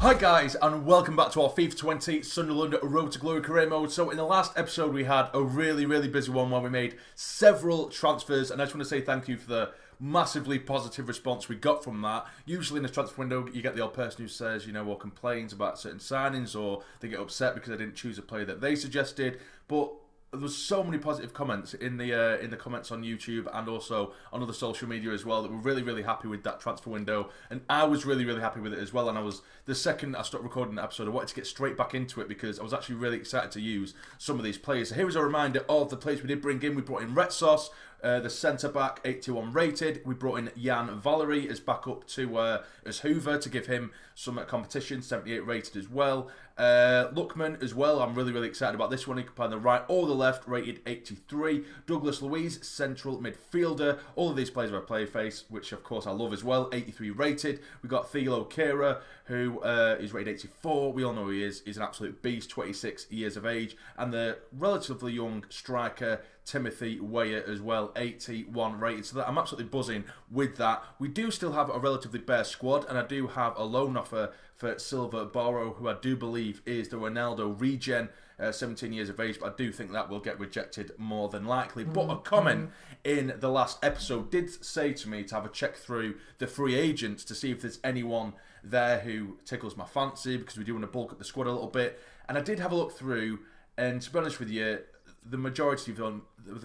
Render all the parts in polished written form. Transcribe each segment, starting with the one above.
Hi guys, and welcome back to our FIFA 20 Sunderland Road to Glory career mode. So in the last episode we had a really busy one where we made several transfers, and I just want to say thank you for the massively positive response we got from that. Usually in the transfer window you get the odd person who says, or complains about certain signings, or they get upset because I didn't choose a player that they suggested, but there was so many positive comments in the comments on YouTube and also on other social media as well that we're really happy with that transfer window, and I was really happy with it as well. And I was, the second I stopped recording the episode, I wanted to get straight back into it because I was actually really excited to use some of these players. So here is a reminder of the players we did bring in. We brought in Retsos, the centre back, 81 rated. We brought in Jan Valery as backup to as Hoover to give him some competition, 78 rated as well. Luckman as well, I'm really excited about this one. He can play on the right or the left, rated 83. Douglas Luiz, central midfielder. All of these players are a player face, which of course I love as well, 83 rated. We got Thilo Kehrer, who is rated 84. We all know who he is. He's an absolute beast, 26 years of age. And the relatively young striker, Timothy Weah as well, 81 rated. So I'm absolutely buzzing with that. We do still have a relatively bare squad, and I do have a loan offer for Silva Boro, who I do believe is the Ronaldo regen, 17 years of age, but I do think that will get rejected more than likely. But a comment in the last episode did say to me to have a check through the free agents to see if there's anyone there who tickles my fancy, because we do want to bulk up the squad a little bit. And I did have a look through, and to be honest with you, the majority of them, on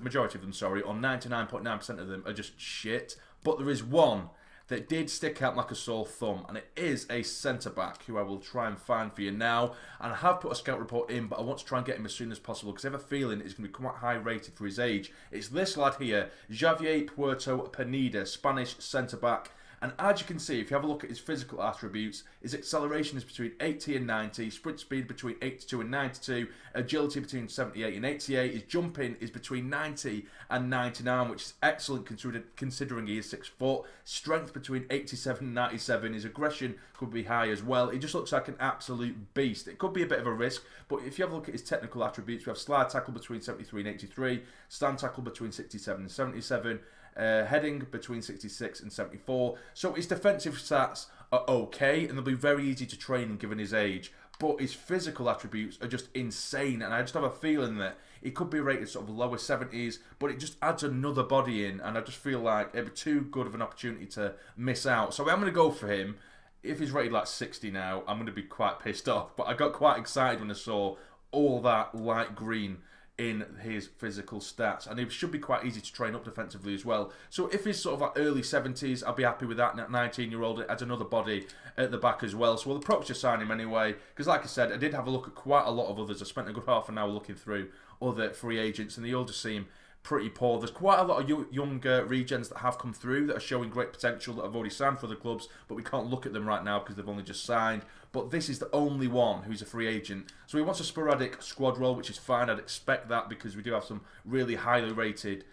99.9% of them are just shit. But there is one that did stick out like a sore thumb, and it is a centre-back who I will try and find for you now. And I have put a scout report in, but I want to try and get him as soon as possible because I have a feeling it's going to be quite high rated for his age. It's this lad here, Javier Puerto Pineda, Spanish centre-back. And as you can see, if you have a look at his physical attributes, his acceleration is between 80 and 90, sprint speed between 82 and 92, agility between 78 and 88, his jumping is between 90 and 99, which is excellent considering he is 6 foot, strength between 87 and 97, his aggression could be high as well. He just looks like an absolute beast. It could be a bit of a risk, but if you have a look at his technical attributes, we have slide tackle between 73 and 83, stand tackle between 67 and 77, heading between 66 and 74. So his defensive stats are okay, and they'll be very easy to train given his age. But his physical attributes are just insane, and I just have a feeling that he could be rated sort of lower 70s, but it just adds another body in, and I just feel like it'd be too good of an opportunity to miss out. So I'm going to go for him. If he's rated like 60 now, I'm going to be quite pissed off. But I got quite excited when I saw all that light green in his physical stats, and he should be quite easy to train up defensively as well. So if he's sort of like early 70s, I'll be happy with that. 19-year-old, it adds another body at the back as well. So we'll approach to sign him anyway, because like I said, I did have a look at quite a lot of others. I spent a good half an hour looking through other free agents, and they all just seem pretty poor. There's quite a lot of younger regens that have come through that are showing great potential that have already signed for the clubs, but we can't look at them right now because they've only just signed. But this is the only one who's a free agent. So he wants a sporadic squad role, which is fine. I'd expect that because we do have some really highly rated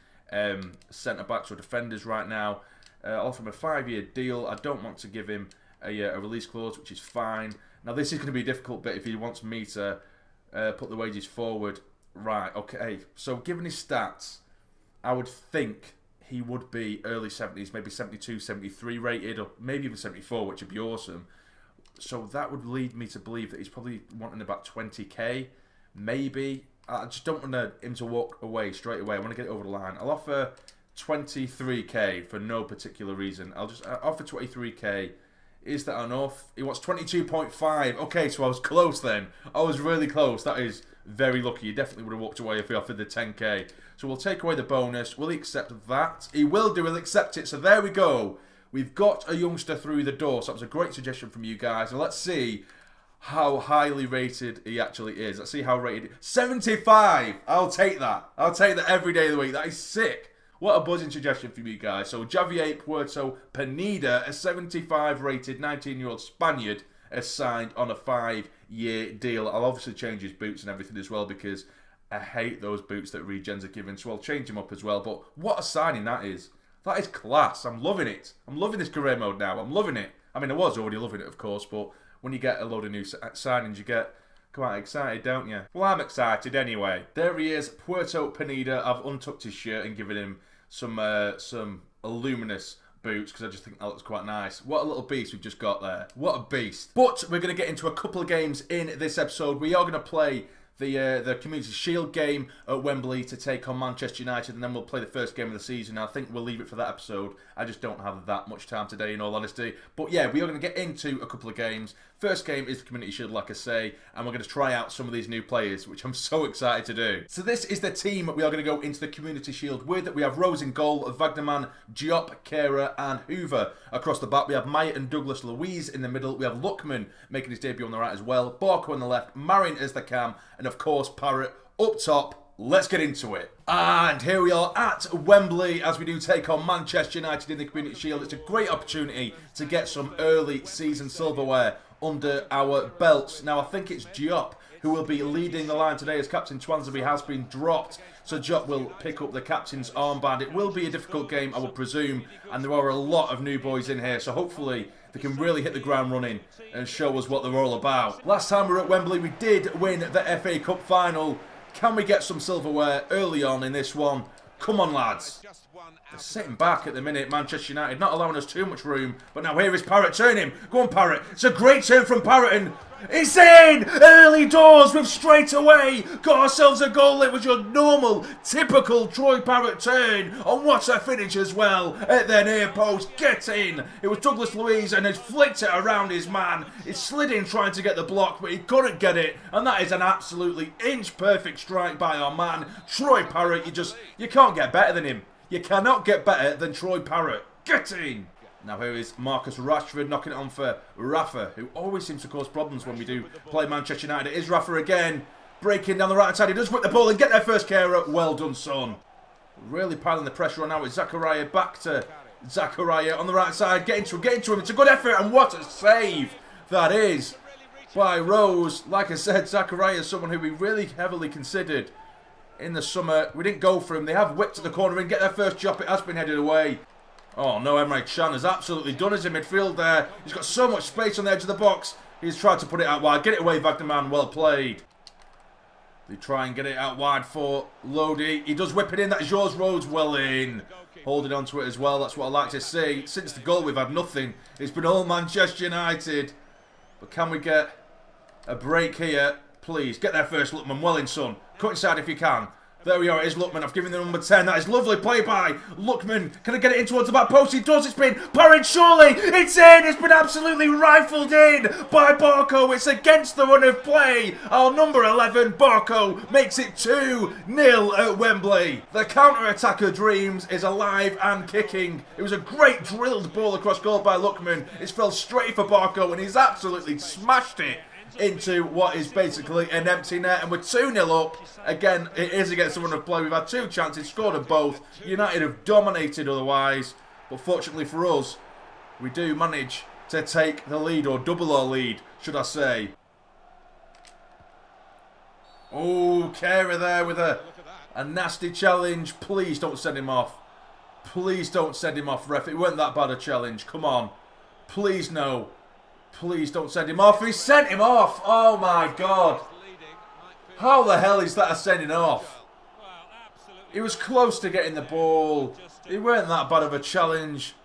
centre-backs or defenders right now. I'll offer him a 5-year deal. I don't want to give him a release clause, which is fine. Now this is going to be a difficult bit if he wants me to put the wages forward. Right, okay. So given his stats, I would think he would be early 70s, maybe 72, 73 rated, or maybe even 74, which would be awesome. So that would lead me to believe that he's probably wanting about 20k, maybe. I just don't want him to walk away straight away. I want to get it over the line. I'll offer 23k for no particular reason. I'll just offer 23k. Is that enough? He wants 22.5. Okay, so I was close then. I was really close. That is very lucky. He definitely would have walked away if he offered the 10k. So we'll take away the bonus. Will he accept that? He will do. He'll accept it. So there we go. We've got a youngster through the door. So that was a great suggestion from you guys. And let's see how highly rated he actually is. Let's see how rated. 75. I'll take that. I'll take that every day of the week. That is sick. What a buzzing suggestion from you guys. So Javier Puerto Pineda, a 75 rated 19-year-old Spaniard, has signed on a 5-year deal. I'll obviously change his boots and everything as well because I hate those boots that regens are given. So I'll change him up as well. But what a signing that is. That is class. I'm loving it. I'm loving this career mode now. I'm loving it. I mean, I was already loving it, of course, but when you get a load of new signings, you get quite excited, don't you? Well, I'm excited anyway. There he is, Puerto Pineda. I've untucked his shirt and given him some luminous boots because I just think that looks quite nice. What a little beast we've just got there. What a beast. But we're going to get into a couple of games in this episode. We are going to play the Community Shield game at Wembley to take on Manchester United, and then we'll play the first game of the season. I think we'll leave it for that episode. I just don't have that much time today, in all honesty. But yeah, we are going to get into a couple of games. First game is the Community Shield, like I say, and we're going to try out some of these new players, which I'm so excited to do. So this is the team we are going to go into the Community Shield with. We have Rose in goal, Wagnerman, Diop, Kehrer and Hoover. Across the back, we have Maya and Douglas Luiz in the middle. We have Luckman making his debut on the right as well. Barco on the left, Marin as the cam, and of course Parrott up top. Let's get into it. And here we are at Wembley as we do take on Manchester United in the Community Shield. It's a great opportunity to get some early season silverware under our belts. Now, I think it's Diop who will be leading the line today as Captain Twansby has been dropped. So Diop will pick up the captain's armband. It will be a difficult game, I would presume, and there are a lot of new boys in here. So hopefully they can really hit the ground running and show us what they're all about. Last time we were at Wembley, we did win the FA Cup final. Can we get some silverware early on in this one? Come on, lads. They're sitting back at the minute, Manchester United, not allowing us too much room. But now here is Parrott. Turn him. Go on, Parrott. It's a great turn from Parrott. And it's in! Early doors. We've straight away got ourselves a goal. It was your normal, typical Troy Parrott turn. And what a finish as well at their near post. Get in. It was Douglas Luiz and he flicked it around his man. He slid in trying to get the block, but he couldn't get it. And that is an absolutely inch-perfect strike by our man, Troy Parrott. You can't get better than him. You cannot get better than Troy Parrott. Get in! Now here is Marcus Rashford knocking it on for Rafa, who always seems to cause problems when we do play Manchester United. It is Rafa again, breaking down the right hand side. He does whip the ball and get there first, Kehrer. Well done, son. Really piling the pressure on now with Zakaria. Back to Zakaria on the right side. Get into him. It's a good effort, and what a save that is by Rose. Like I said, Zakaria is someone who we really heavily considered in the summer. We didn't go for him. They have whipped to the corner and get their first drop. It has been headed away. Oh no, Emre Can has absolutely done us in midfield there. He's got so much space on the edge of the box. He's tried to put it out wide. Get it away, Wagnerman. Well played. They try and get it out wide for Lodi. He does whip it in. That is yours, Rhodes. Well in. Holding on to it as well. That's what I like to see. Since the goal, we've had nothing. It's been all Manchester United. But can we get a break here? Please, get there first, Luckman. Well in, son. Cut inside if you can. There we are, it is Luckman. I've given the number 10. That is lovely play by Luckman. Can I get it in towards the back post? He does. It's been Parrott, surely. It's in. It's been absolutely rifled in by Barco. It's against the run of play. Our number 11, Barco, makes it 2-0 at Wembley. The counter-attacker dreams is alive and kicking. It was a great drilled ball across goal by Luckman. It's fell straight for Barco and he's absolutely smashed it into what is basically an empty net, and we're 2-0 up. Again, it is against the run of play. We've had two chances, scored them both. United have dominated otherwise, but fortunately for us, we do manage to take the lead, or double our lead, should I say. Oh, Kehrer there with a nasty challenge. Please don't send him off. Please don't send him off, ref. It weren't that bad a challenge. Come on. Please no. Please don't send him off. He sent him off. Oh my God. How the hell is that a sending off? He was close to getting the ball. It weren't that bad of a challenge.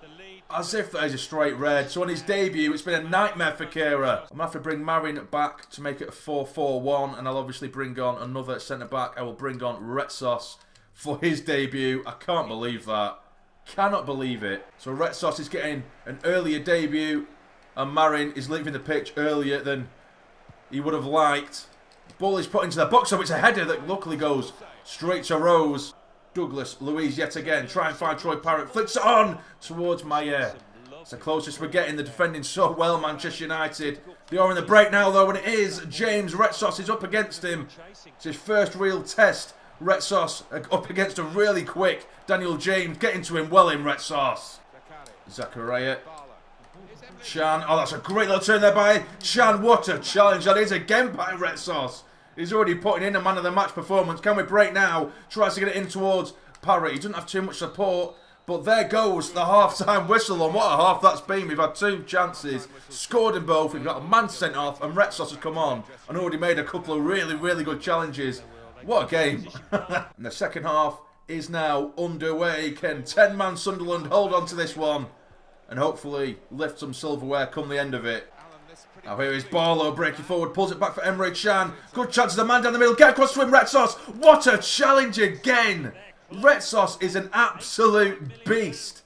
As if that is a straight red. So on his debut, it's been a nightmare for Kehrer. I'm going to have to bring Marin back to make it a 4-4-1. And I'll obviously bring on another centre-back. I will bring on Retsos for his debut. I can't believe that. Cannot believe it. So Retsos is getting an earlier debut. And Marin is leaving the pitch earlier than he would have liked. Ball is put into the box, so it's a header that luckily goes straight to Rose. Douglas Luiz yet again. Try and find Troy Parrott. Flicks it on towards Maya. It's the closest we're getting. The defending so well, Manchester United. They are in the break now, though, and it is James Retsos is up against him. It's his first real test. Retsos up against a really quick Daniel James. Getting to him well in Retsos. Zakaria. Chan, oh that's a great little turn there by Chan. What a challenge that is again by Retsos. He's already putting in a man of the match performance. Can we break now? Tries to get it in towards Parrott. He doesn't have too much support. But there goes the half-time whistle, and what a half that's been. We've had two chances, scored in both. We've got a man sent off, and Retsos has come on and already made a couple of really, really good challenges. What a game. And the second half is now underway. Can 10-man Sunderland hold on to this one? and hopefully lift some silverware come the end of it. Now here is Barlow breaking forward, pulls it back for Emre Can. Good chance of the man down the middle, get across to him, Retsos. What a challenge again! Retsos is an absolute beast.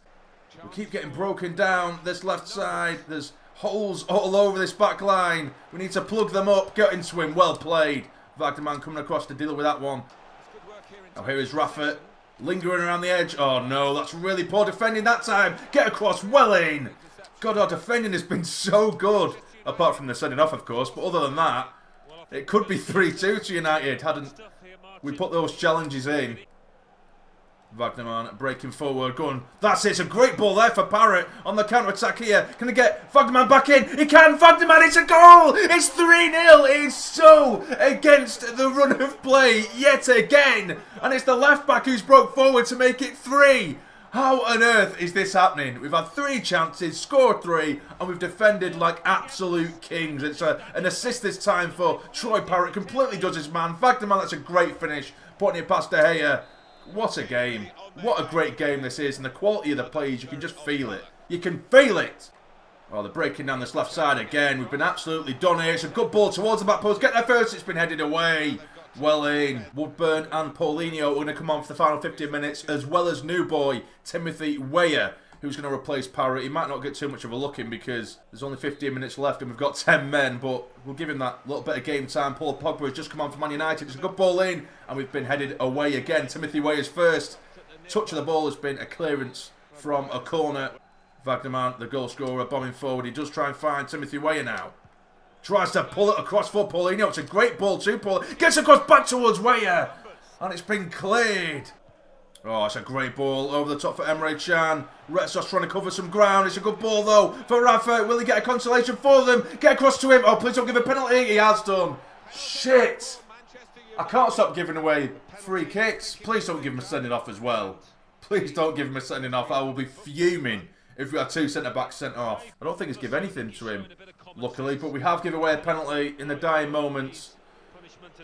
We keep getting broken down this left side. There's holes all over this back line. We need to plug them up, get into him, well played. Wagnerman coming across to deal with that one. Now here is Raffet, lingering around the edge. Oh no, that's really poor defending that time. Get across, well in. God, our defending has been so good. Apart from the sending off, of course. But other than that, it could be 3-2 to United, hadn't we put those challenges in. Wagnerman breaking forward, going. That's it, it's a great ball there for Parrott on the counter-attack here. Can he get Wagnerman back in? He can, Wagnerman, it's a goal! It's 3-0, it's so against the run of play yet again. And it's the left-back who's broke forward to make it 3. How on earth is this happening? We've had 3 chances, scored 3, and we've defended like absolute kings. It's an assist this time for Troy Parrott. Completely does his man. Wagnerman, that's a great finish. Putting it past De Gea. What a game. What a great game this is. And the quality of the plays, you can just feel it. You can feel it. Oh, they're breaking down this left side again. We've been absolutely done here. It's a good ball towards the back post. Get there first. It's been headed away. Well in. Woodburn and Paulinho are going to come on for the final 15 minutes, as well as new boy Timothy Weah, who's going to replace Parrott. He might not get too much of a look in because there's only 15 minutes left and we've got 10 men, but we'll give him that little bit of game time. Paul Pogba has just come on for Man United. It's a good ball in, and we've been headed away again. Timothy Weah's first touch of the ball has been a clearance from a corner. Wagnerman, the goal scorer, bombing forward. He does try and find Timothy Weah now. Tries to pull it across for Paulinho. It's a great ball too, Paul. Gets across back towards Weah. And it's been cleared. Oh, it's a great ball over the top for Emre Can. Retsos trying to cover some ground. It's a good ball though for Rafa. Will he get a consolation for them? Get across to him. Oh, please don't give a penalty. He has done. Shit. I can't stop giving away free kicks. Please don't give him a sending off as well. Please don't give him a sending off. I will be fuming if we had 2 centre-backs sent off. I don't think it's give anything to him, luckily, but we have given away a penalty in the dying moments.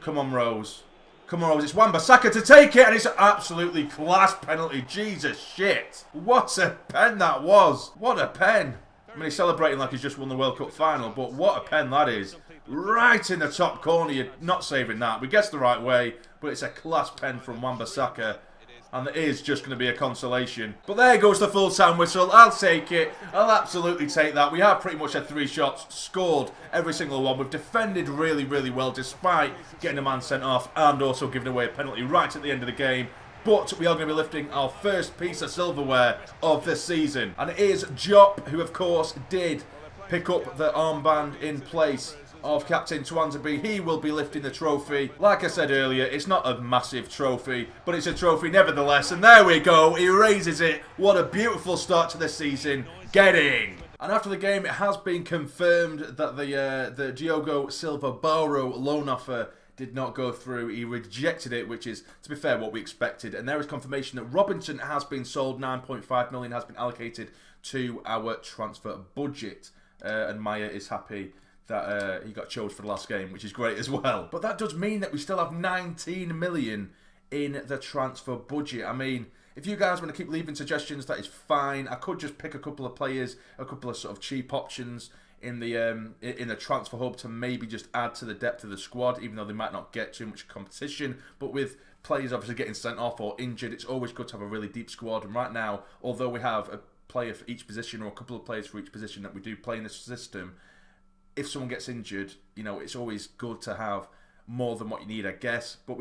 Come on, Rose. Come on, Rose. It's Wan-Bissaka to take it, and it's an absolutely class penalty. Jesus shit. What a pen that was. What a pen. I mean, he's celebrating like he's just won the World Cup final, but what a pen that is. Right in the top corner. You're not saving that. We guessed the right way, but it's a class pen from Wan-Bissaka. And it is just going to be a consolation. But there goes the full-time whistle. I'll take it. I'll absolutely take that. We have pretty much had 3 shots, scored every single one. We've defended really, really well despite getting a man sent off and also giving away a penalty right at the end of the game. But we are going to be lifting our first piece of silverware of the season. And it is Jop, who of course did pick up the armband in place of Captain Twanzebe. He will be lifting the trophy. Like I said earlier, it's not a massive trophy, but it's a trophy nevertheless. And there we go. He raises it. What a beautiful start to the season. Getting. And after the game, it has been confirmed that the Diogo Silva Barrow loan offer did not go through. He rejected it, which is, to be fair, what we expected. And there is confirmation that Robson has been sold. 9.5 million has been allocated to our transfer budget. And Maya is happy that he got chose for the last game, which is great as well. But that does mean that we still have 19 million in the transfer budget. I mean, if you guys want to keep leaving suggestions, that is fine. I could just pick a couple of players, a couple of sort of cheap options in the transfer hub to maybe just add to the depth of the squad, even though they might not get too much competition. But with players obviously getting sent off or injured, it's always good to have a really deep squad. And right now, although we have a player for each position or a couple of players for each position that we do play in this system, if someone gets injured, you know, it's always good to have more than what you need, I guess. But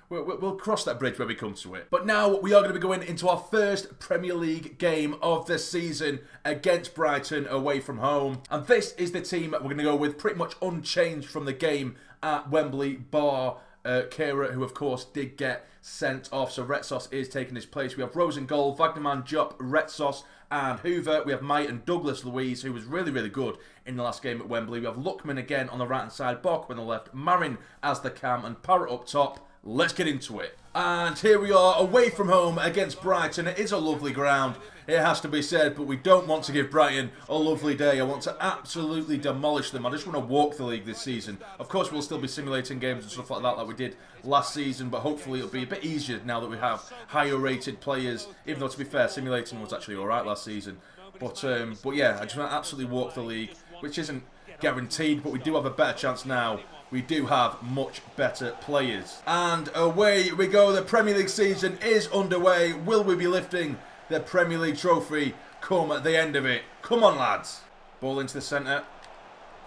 we'll cross that bridge when we come to it. But now we are going to be going into our first Premier League game of the season against Brighton away from home. And this is the team that we're going to go with, pretty much unchanged from the game at Wembley, bar Kehrer, who of course did get sent off. So Retsos is taking his place. We have Rose in goal, Wagnerman, Jop, Retsos and Hoover. We have Mike and Douglas Luiz, who was really, really good in the last game at Wembley. We have Luckman again on the right hand side, Barker on the left, Marin as the cam, and Parrott up top, let's get into it. And here we are away from home against Brighton. It is a lovely ground, it has to be said, but we don't want to give Brighton a lovely day. I want to absolutely demolish them. I just want to walk the league this season. Of course, we'll still be simulating games and stuff like that we did last season, but hopefully it'll be a bit easier now that we have higher rated players, even though, to be fair, simulating was actually alright last season. But yeah, I just want to absolutely walk the league, which isn't guaranteed, but we do have a better chance now. We do have much better players. And away we go. The Premier League season is underway. Will we be lifting the Premier League trophy come at the end of it? Come on, lads. Ball into the centre.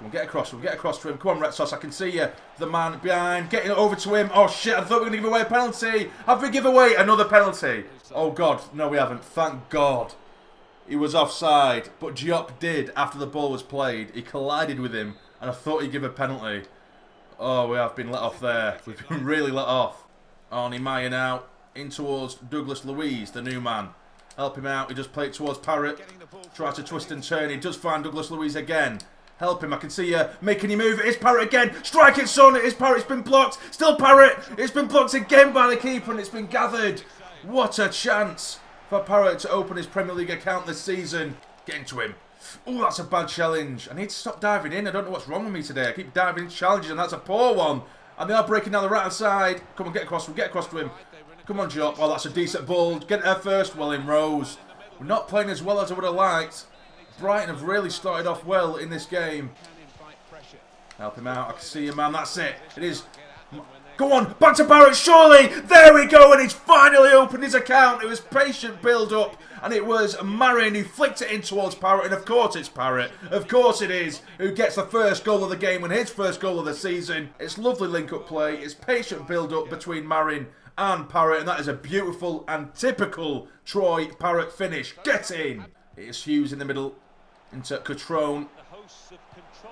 We'll get across. We'll get across to him. Come on, Red Sauce. I can see you. The man behind. Getting it over to him. Oh, shit. I thought we were going to give away a penalty. Have we give away another penalty? Oh, God. No, we haven't. Thank God. He was offside. But Diop did after the ball was played. He collided with him. And I thought he'd give a penalty. Oh, we have been let off there. We've been really let off. Arnie Meyer now. In towards Douglas Luiz, the new man. Help him out. He just played towards Parrott. Tries to twist and turn. He does find Douglas Luiz again. Help him. I can see you making him move. It is Parrott again. Strike it, son. It is Parrott. It's been blocked. Still Parrott. It's been blocked again by the keeper and it's been gathered. What a chance for Parrott to open his Premier League account this season. Get into him. Oh, that's a bad challenge. I need to stop diving in. I don't know what's wrong with me today. I keep diving in challenges and that's a poor one. And they are breaking down the right hand side. Come on, get across. We'll get across to him. Come on, Diop. Oh, that's a decent ball. Get it there first. Well in Rose. We're not playing as well as I would have liked. Brighton have really started off well in this game. Help him out. I can see you, man. That's it. It is. Go on. Back to Barrett. Surely. There we go. And he's finally opened his account. It was patient build-up. And it was Marin who flicked it in towards Parrott. And of course it's Parrott. Of course it is. Who gets the first goal of the game and his first goal of the season. It's lovely link-up play. It's patient build-up between Marin and Parrott. And that is a beautiful and typical Troy Parrott finish. Get in. It is Hughes in the middle. Into Crathorne.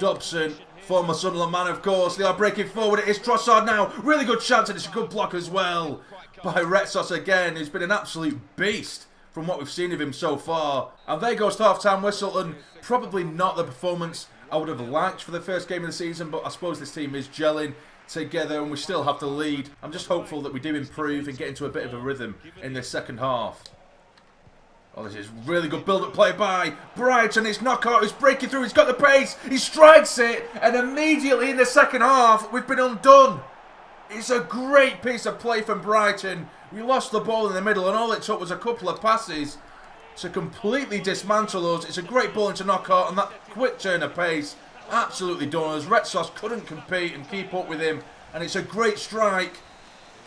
Robson. Former Sunderland man, of course. They are breaking forward. It is Trossard now. Really good chance and it's a good block as well. By Retsos again, who's been an absolute beast from what we've seen of him so far. And there goes the half-time whistle, and probably not the performance I would have liked for the first game of the season, but I suppose this team is gelling together and we still have to lead. I'm just hopeful that we do improve and get into a bit of a rhythm in this second half. Oh, this is really good build-up play by Brighton. It's Knockout who's breaking through. He's got the pace. He strikes it, and immediately in the second half, we've been undone. It's a great piece of play from Brighton. We lost the ball in the middle and all it took was a couple of passes to completely dismantle us. It's a great ball into Knockout and that quick turn of pace absolutely done us. Retsos couldn't compete and keep up with him and it's a great strike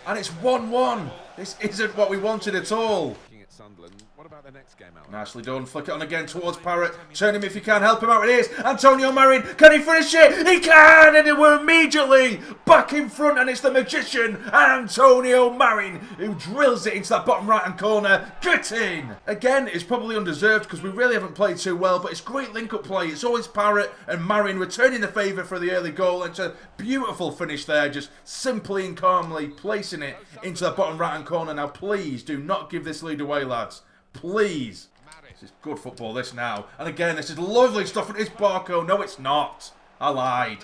and it's 1-1. This isn't what we wanted at all. Sunderland. What about the next game out? Nicely done. Flick it on again towards Parrott. Turn him if you can. Help him out. It is Antonio Marin. Can he finish it? He can! And we're immediately back in front. And it's the magician, Antonio Marin, who drills it into that bottom right-hand corner. Get in! Again, it's probably undeserved because we really haven't played too well. But it's great link-up play. It's always Parrott and Marin returning the favour for the early goal. And it's a beautiful finish there. Just simply and calmly placing it into the bottom right-hand corner. Now, please do not give this lead away, lads. Please. This is good football, this now. And again, this is lovely stuff. It is Barco. No, it's not. I lied.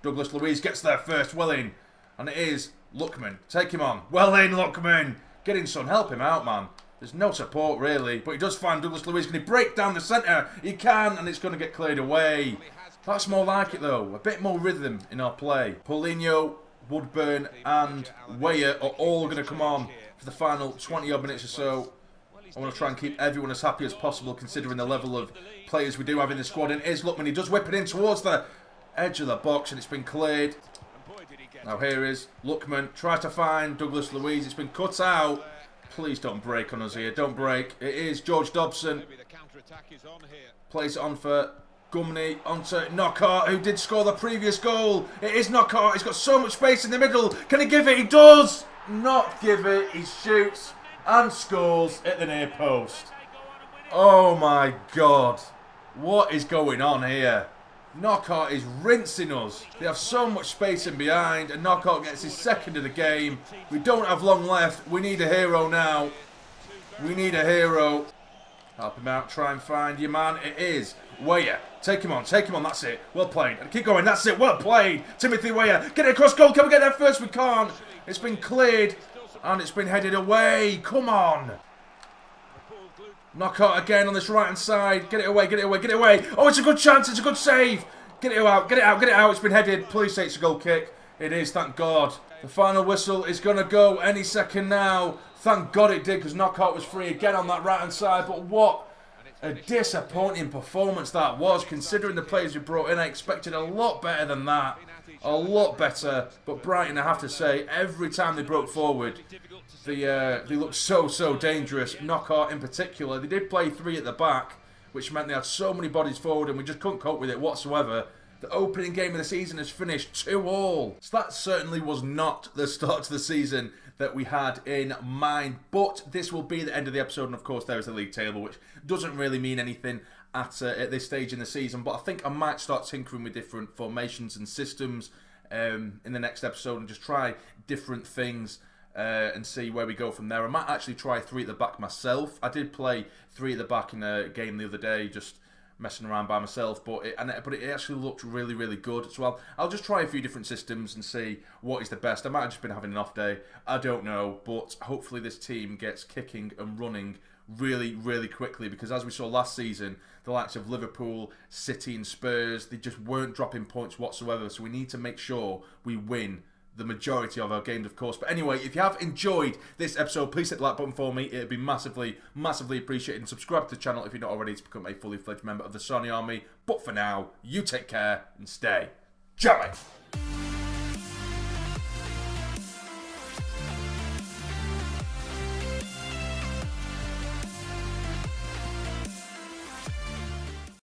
Douglas Luiz gets there first. Well in. And it is Lookman. Take him on. Well in, Lookman. Get in, son. Help him out, man. There's no support, really. But he does find Douglas Luiz. Can he break down the centre? He can, and it's going to get cleared away. That's more like it, though. A bit more rhythm in our play. Paulinho, Woodburn, and Weyer are all going to come on for the final 20-odd minutes or so. I want to try and keep everyone as happy as possible considering the level of players we do have in the squad. And it is Lookman. He does whip it in towards the edge of the box and it's been cleared. Now here is Lookman. Tries to find Douglas Luiz. It's been cut out. Please don't break on us here. Don't break. It is George Dobson. Plays it on for Gumney. Onto Knockout, who did score the previous goal. It is Knockout. He's got so much space in the middle. Can he give it? He does. Not give it. He shoots. And scores at the near post. Oh my God. What is going on here? Knockout is rinsing us. They have so much space in behind and Knockout gets his second of the game. We don't have long left. We need a hero now. We need a hero. Help him out, try and find your man. It is Weah. Take him on, that's it. Well played. And keep going, that's it, well played. Timothy Weah, get it across goal. Can we get there first? We can't. It's been cleared and it's been headed away. Come on. Knockout again on this right-hand side. Get it away. Oh, it's a good chance, it's a good save. Get it out. It's been headed. Please say it's a goal kick. It is, thank God. The final whistle is going to go any second now. Thank God it did, because Knockout was free again on that right-hand side. But what a disappointing performance that was, considering the players we brought in. I expected a lot better than that. A lot better. But Brighton, I have to say, every time they broke forward, they looked so dangerous. Knockout in particular. They did play 3 at the back, which meant they had so many bodies forward and we just couldn't cope with it whatsoever. The opening game of the season has finished 2-2. So that certainly was not the start to the season that we had in mind. But this will be the end of the episode, and of course there is the league table, which doesn't really mean anything at this stage in the season. But I think I might start tinkering with different formations and systems in the next episode and just try different things and see where we go from there. I might actually try 3 at the back myself. I did play 3 at the back in a game the other day, just messing around by myself, but it actually looked really good. So I'll just try a few different systems and see what is the best. I might have just been having an off day, I don't know, but hopefully this team gets kicking and running really quickly, because as we saw last season, the likes of Liverpool, City and Spurs, they just weren't dropping points whatsoever. So we need to make sure we win the majority of our games, of course. But anyway, if you have enjoyed this episode, please hit the like button for me. It'd be massively appreciated. And subscribe to the channel if you're not already to become a fully fledged member of the Sarny Army. But for now, you take care and stay jammy.